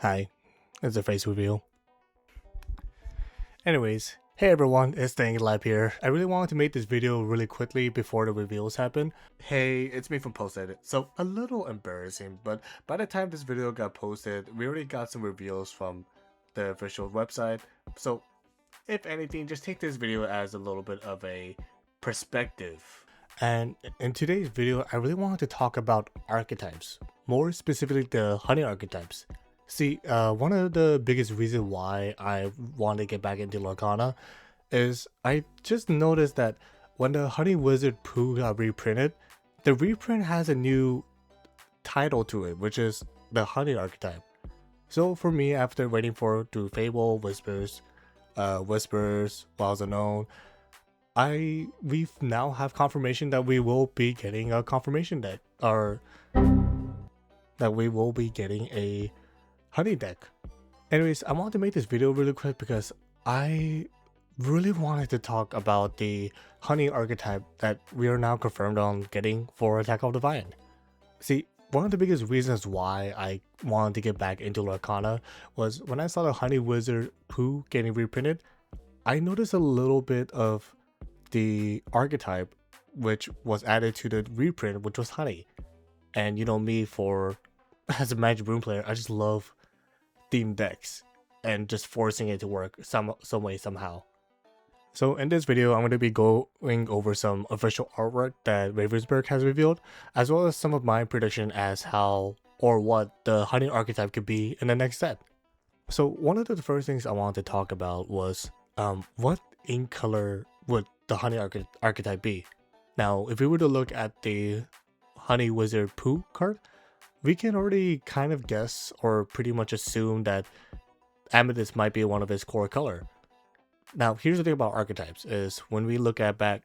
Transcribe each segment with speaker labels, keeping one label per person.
Speaker 1: Hi, it's a face reveal. Anyways, hey everyone, it's Staying Alive here. I really wanted to make this video really quickly before the reveals happen. Hey, it's me from Post Edit. So a little embarrassing, but by the time this video got posted, we already got some reveals from the official website. So if anything, just take this video as a little bit of a perspective. And in today's video, I really wanted to talk about archetypes, more specifically the honey archetypes. See, one of the biggest reasons why I want to get back into Lorcana is I just noticed that when the Honey Wizard Pooh got reprinted, the reprint has a new title to it, which is the Honey archetype. So for me, after waiting for through Fable, Whispers, Wilds Unknown, we've now have confirmation that we will be getting a confirmation deck, or that we will be getting a honey deck. Anyways, I wanted to make this video really quick because I really wanted to talk about the honey archetype that we are now confirmed on getting for Attack of the Vine. See, one of the biggest reasons why I wanted to get back into Lorcana was when I saw the Honey Wizard Pooh getting reprinted, I noticed a little bit of the archetype which was added to the reprint, which was honey. And you know me, for as a Magic Room player, I just love theme decks and just forcing it to work some way somehow. So in this video, I'm going to be going over some official artwork that Ravensburg has revealed, as well as some of my prediction as how or what the honey archetype could be in the next set. So one of the first things I wanted to talk about was what ink color would the honey archetype be? Now, if we were to look at the Honey Wizard Pooh card, we can already kind of guess or pretty much assume that Amethyst might be one of his core color. Now, here's the thing about archetypes is when we look back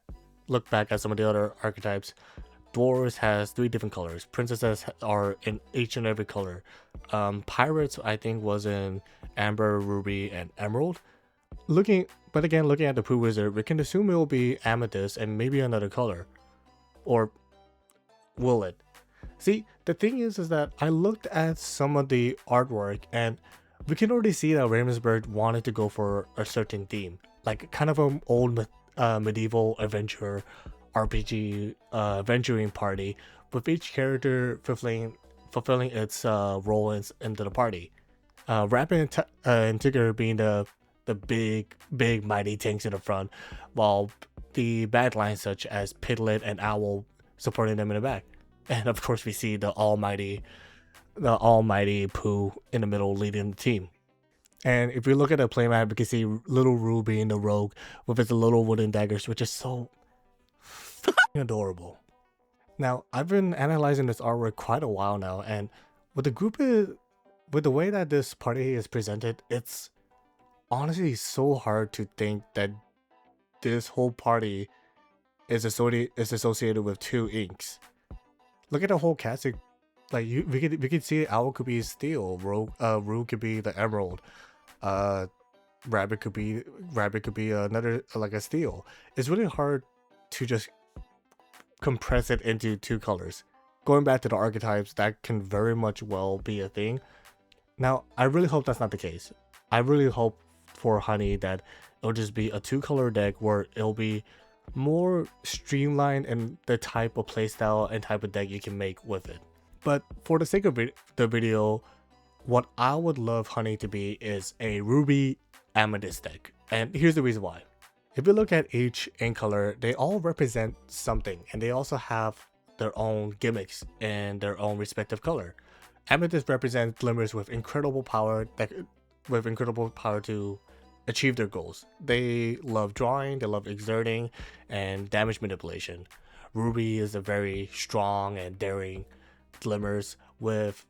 Speaker 1: at some of the other archetypes, Dwarves has 3 different colors. Princesses are in each and every color. Pirates, I think, was in Amber, Ruby, and Emerald. Looking at the Pooh Wizard, we can assume it will be Amethyst and maybe another color. Or will it? See, the thing is that I looked at some of the artwork and we can already see that Ravensburg wanted to go for a certain theme, like kind of an old medieval adventure RPG adventuring party, with each character fulfilling its role into the party. Rapid and Tigger being the big mighty tanks in the front, while the bad lines such as Piglet and Owl supporting them in the back. And of course we see the almighty Pooh in the middle leading the team. And if we look at the playmat, we can see little Ruby in the rogue with its little wooden daggers, which is so adorable. Now, I've been analyzing this artwork quite a while now, and with the way that this party is presented, it's honestly so hard to think that this whole party is associated with 2 inks. Look at the whole cast. Like we could see Owl could be steel, Rue could be the emerald, Rabbit could be another like a steel. It's really hard to just compress it into 2 colors. Going back to the archetypes, that can very much well be a thing. Now, I really hope that's not the case. I really hope for Honey that it'll just be a 2-color deck where it'll be more streamlined in the type of playstyle and type of deck you can make with it. But for the sake of the video, what I would love Honey to be is a Ruby Amethyst deck. And here's the reason why. If you look at each ink color, they all represent something, and they also have their own gimmicks in their own respective color. Amethyst represents glimmers with incredible power to achieve their goals. They love drawing, they love exerting, and damage manipulation. Ruby is a very strong and daring glimmers with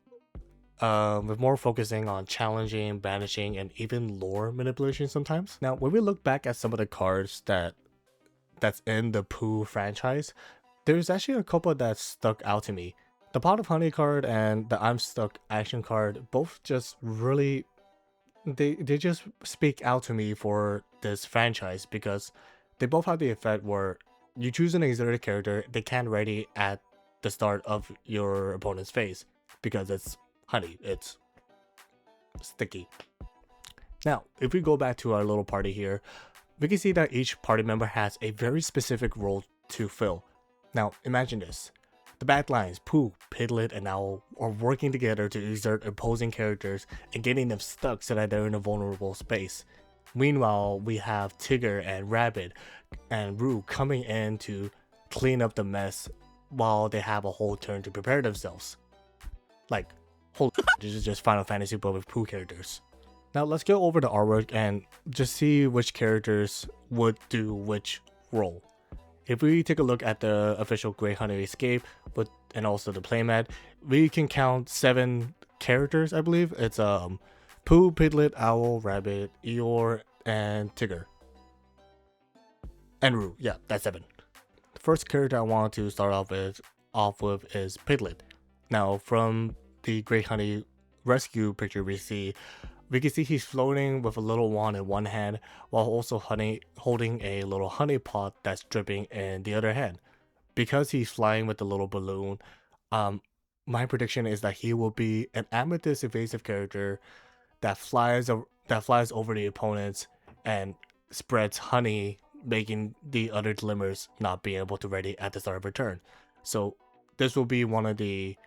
Speaker 1: more focusing on challenging, banishing, and even lore manipulation sometimes. Now, when we look back at some of the cards that's in the Pooh franchise, there's actually a couple that stuck out to me. The Pot of Honey card and the I'm Stuck action card both just really they just speak out to me for this franchise, because they both have the effect where you choose an exerted character, they can't ready at the start of your opponent's phase because it's Honey. It's sticky. Now, if we go back to our little party here, we can see that each party member has a very specific role to fill. Now, imagine this. The bad lines, Pooh, Piglet, and Owl are working together to exert opposing characters and getting them stuck so that they're in a vulnerable space. Meanwhile, we have Tigger and Rabbit and Roo coming in to clean up the mess while they have a whole turn to prepare themselves. Like, holy this is just Final Fantasy but with Pooh characters. Now let's go over the artwork and just see which characters would do which role. If we take a look at the official Great Honey Escape and also the playmat, we can count 7 characters, I believe. It's Pooh, Piglet, Owl, Rabbit, Eeyore, and Tigger. And Roo, yeah, that's 7. The first character I want to start off with is Piglet. Now from the Great Honey Rescue picture we can see he's floating with a little wand in one hand while also holding a little honey pot that's dripping in the other hand. Because he's flying with the little balloon, my prediction is that he will be an amethyst evasive character that flies over the opponents and spreads honey, making the other glimmers not be able to ready at the start of a turn. So this will be one of the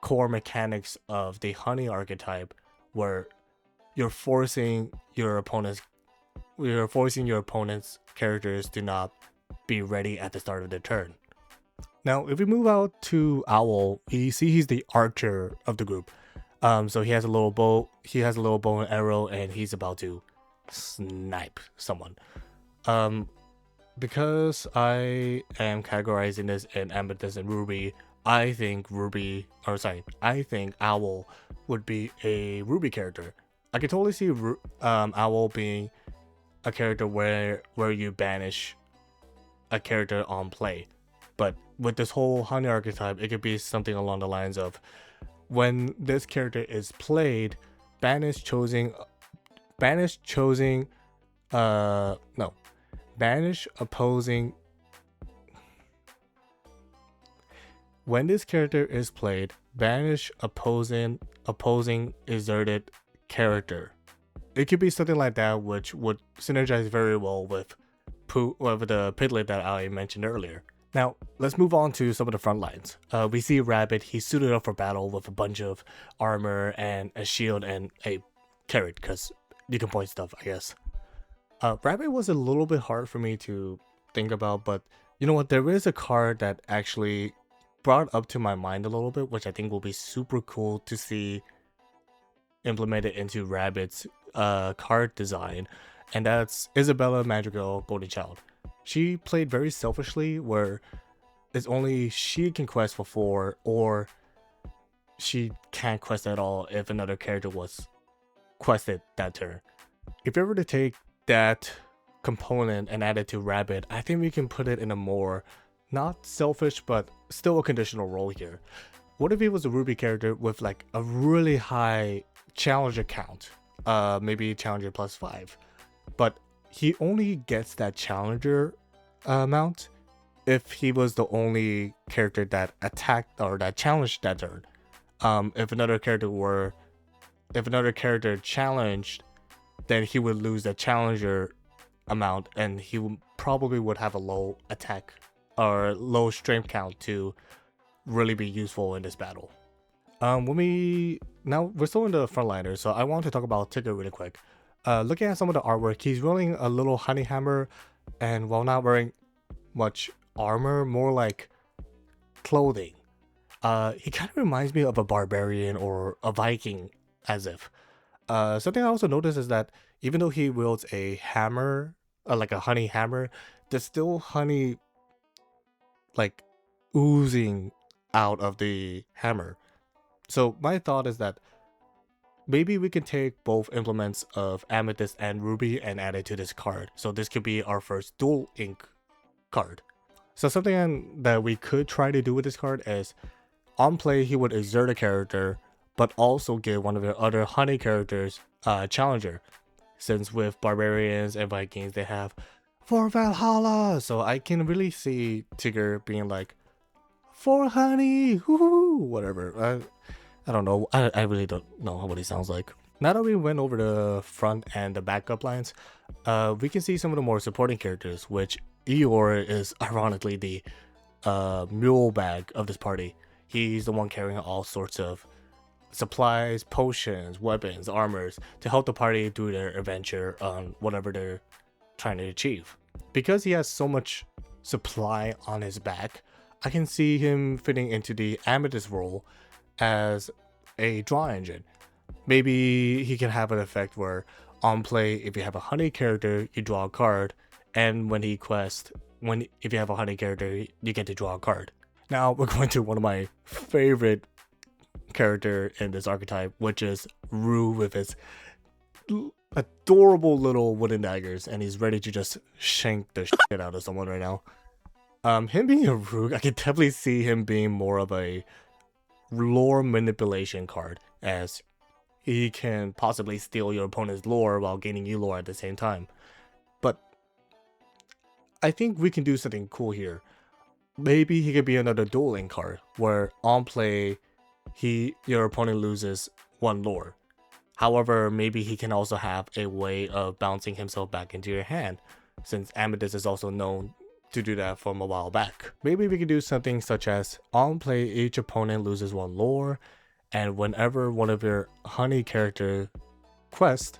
Speaker 1: core mechanics of the honey archetype, where you're forcing your opponent's characters to not be ready at the start of the turn. Now, if we move out to Owl, we see he's the archer of the group. So he has a little bow. He has a little bow and arrow, and he's about to snipe someone. Because I am categorizing this in Amethyst and Ruby, I think Owl would be a Ruby character. I can totally see Owl being a character where you banish a character on play. But with this whole honey archetype, it could be something along the lines of, when this character is played, banish opposing. When this character is played, banish opposing exerted character. It could be something like that, which would synergize very well with the Piglet that I mentioned earlier. Now, let's move on to some of the front lines. We see Rabbit. He's suited up for battle with a bunch of armor and a shield and a carrot, because you can point stuff, I guess. Rabbit was a little bit hard for me to think about, but you know what? There is a card that actually brought up to my mind a little bit, which I think will be super cool to see implemented into Rabbit's card design, and that's Isabella Madrigal Golden Child. She played very selfishly, where it's only she can quest for 4, or she can't quest at all if another character was quested that turn. If you were to take that component and add it to Rabbit, I think we can put it in a more not selfish but still a conditional role here. What if he was a Ruby character with like a really high challenger count, maybe challenger +5, but he only gets that challenger amount if he was the only character that attacked or that challenged that turn. If another character challenged, then he would lose the challenger amount, and he probably would have a low attack or low strength count to really be useful in this battle. Now we're still in the frontliners, so I want to talk about Tigger really quick. Looking at some of the artwork, he's rolling a little honey hammer, and while not wearing much armor, more like clothing. He kind of reminds me of a barbarian or a Viking, as if. Something I also noticed is that even though he wields a hammer, like a honey hammer, there's still honey like oozing out of the hammer. So my thought is that maybe we can take both implements of Amethyst and Ruby and add it to this card. So this could be our first dual ink card. So something that we could try to do with this card is, on play he would exert a character, but also give one of the other honey characters challenger. Since with barbarians and Vikings they have for Valhalla, so I can really see Tigger being like, for honey, whoo, whatever. I don't know. I really don't know what he sounds like. Now that we went over the front and the backup lines, we can see some of the more supporting characters, which Eeyore is ironically the mule bag of this party. He's the one carrying all sorts of supplies, potions, weapons, armors to help the party through their adventure on whatever they're trying to achieve. Because he has so much supply on his back, I can see him fitting into the Amethyst role as a draw engine. Maybe he can have an effect where on play, if you have a honey character, you draw a card, and when he quests, if you have a honey character, you get to draw a card. Now we're going to one of my favorite character in this archetype, which is Rue with his adorable little wooden daggers, and he's ready to just shank the shit out of someone right now. Him being a Rue, I can definitely see him being more of a lore manipulation card, as he can possibly steal your opponent's lore while gaining you lore at the same time. But I think we can do something cool here. Maybe he could be another dueling card, where on play, your opponent loses 1 lore. However, maybe he can also have a way of bouncing himself back into your hand, since Amethyst is also known to do that from a while back. Maybe we could do something such as on play, each opponent loses 1 lore, and whenever one of your honey character quests,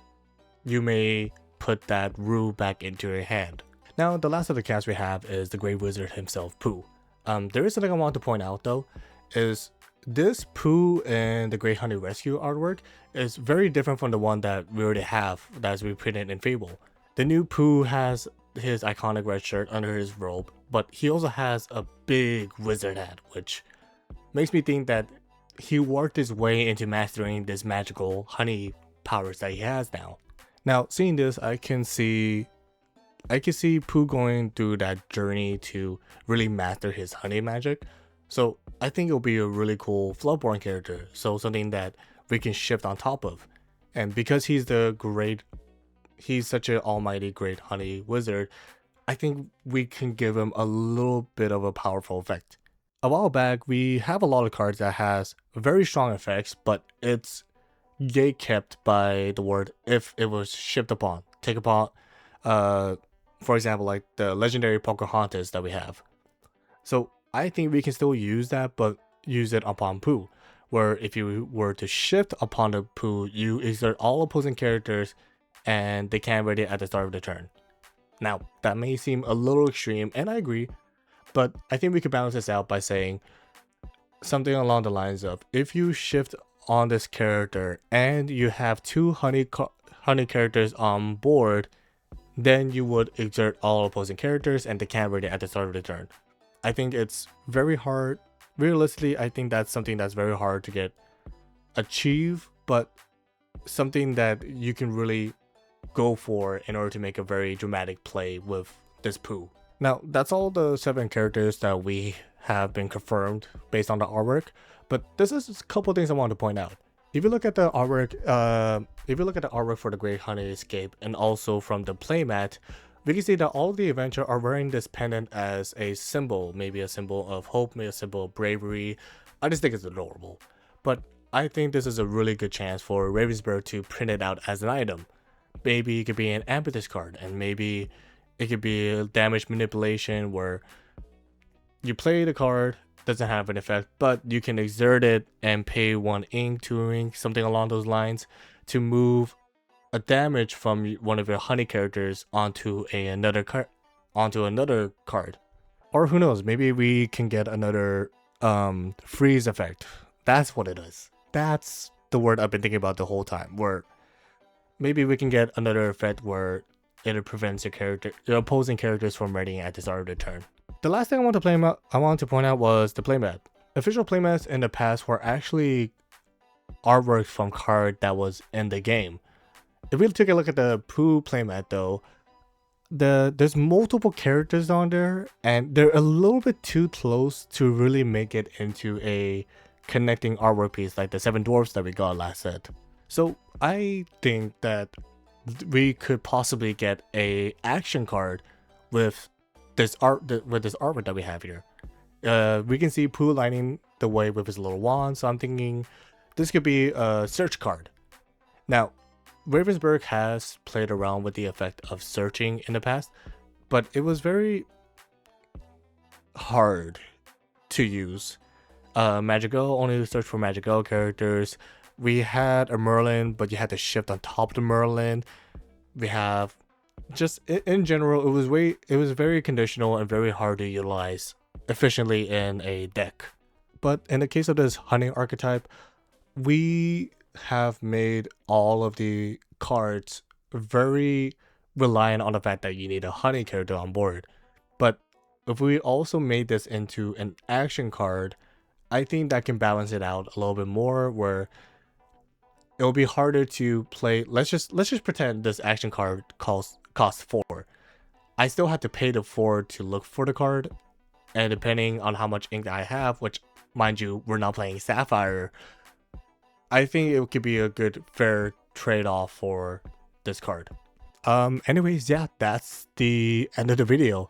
Speaker 1: you may put that Rue back into your hand. Now, the last of the cast we have is the Great Wizard himself, Pooh. There is something I want to point out though, is this Pooh and the Great Honey Rescue artwork is very different from the one that we already have that's reprinted in Fable. The new Pooh has his iconic red shirt under his robe, but he also has a big wizard hat, which makes me think that he worked his way into mastering this magical honey powers that he has now. Now, seeing this, I can see Pooh going through that journey to really master his honey magic. So I think it'll be a really cool Floodborn character, so something that we can shift on top of. And because he's such an almighty great honey wizard, I think we can give him a little bit of a powerful effect. A while back, we have a lot of cards that has very strong effects, but it's gatekept by the word if it was shipped upon. Take upon, for example, like the legendary Pocahontas that we have. So I think we can still use that, but use it upon Pooh, where if you were to shift upon the Pooh, you exert all opposing characters and they can't ready at the start of the turn. Now, that may seem a little extreme, and I agree, but I think we could balance this out by saying something along the lines of, if you shift on this character and you have 2 honey characters on board, then you would exert all opposing characters and they can't ready at the start of the turn. I think it's very hard. Realistically, I think that's something that's very hard to achieve, but something that you can really go for in order to make a very dramatic play with this Pooh. Now, that's all the 7 characters that we have been confirmed based on the artwork, but this is a couple things I want to point out. If you look at the artwork, for the Great Honey Escape and also from the playmat, we can see that all of the adventure are wearing this pendant as a symbol, maybe a symbol of hope, maybe a symbol of bravery. I just think it's adorable. But I think this is a really good chance for Ravensburg to print it out as an item. Maybe it could be an Amethyst card, and maybe it could be a damage manipulation where you play the card, doesn't have an effect, but you can exert it and pay 1 ink, 2 ink, something along those lines to move a damage from one of your honey characters onto another card. Or who knows, maybe we can get another freeze effect. That's what it is. That's the word I've been thinking about the whole time, where maybe we can get another effect where it prevents your opposing characters from readying at the start of the turn. The last thing I want to point out was the playmat. Official playmats in the past were actually artwork from card that was in the game. If we take a look at the Pooh playmat though, there's multiple characters on there, and they're a little bit too close to really make it into a connecting artwork piece like the 7 dwarfs that we got last set. So I think that we could possibly get a action card with this artwork that we have here. We can see Pooh lighting the way with his little wand, so I'm thinking this could be a search card. Now, Ravensburg has played around with the effect of searching in the past, but it was very hard to use. Magical only search for Magical characters. We had a Merlin, but you had to shift on top of the Merlin. We have just in general, it was very conditional and very hard to utilize efficiently in a deck. But in the case of this Honey archetype, we have made all of the cards very reliant on the fact that you need a Honey character on board. But if we also made this into an action card, I think that can balance it out a little bit more, where it'll be harder to play. Let's just pretend this action card costs 4. I still have to pay the 4 to look for the card, and depending on how much ink I have, which mind you, we're not playing Sapphire, I think it could be a good fair trade-off for this card. Anyways, yeah, that's the end of the video.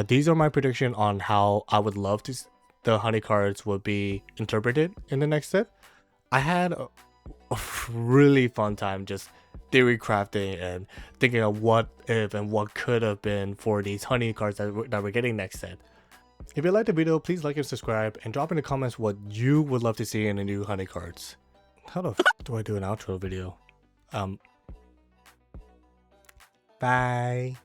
Speaker 1: These are my prediction on how I would love to the Honey cards would be interpreted in the next set. I had a really fun time just theory crafting and thinking of what if and what could have been for these Honey cards that we're getting next set. If you liked the video, please like and subscribe, and drop in the comments what you would love to see in the new Honey cards. How the f do I do an outro video? Bye.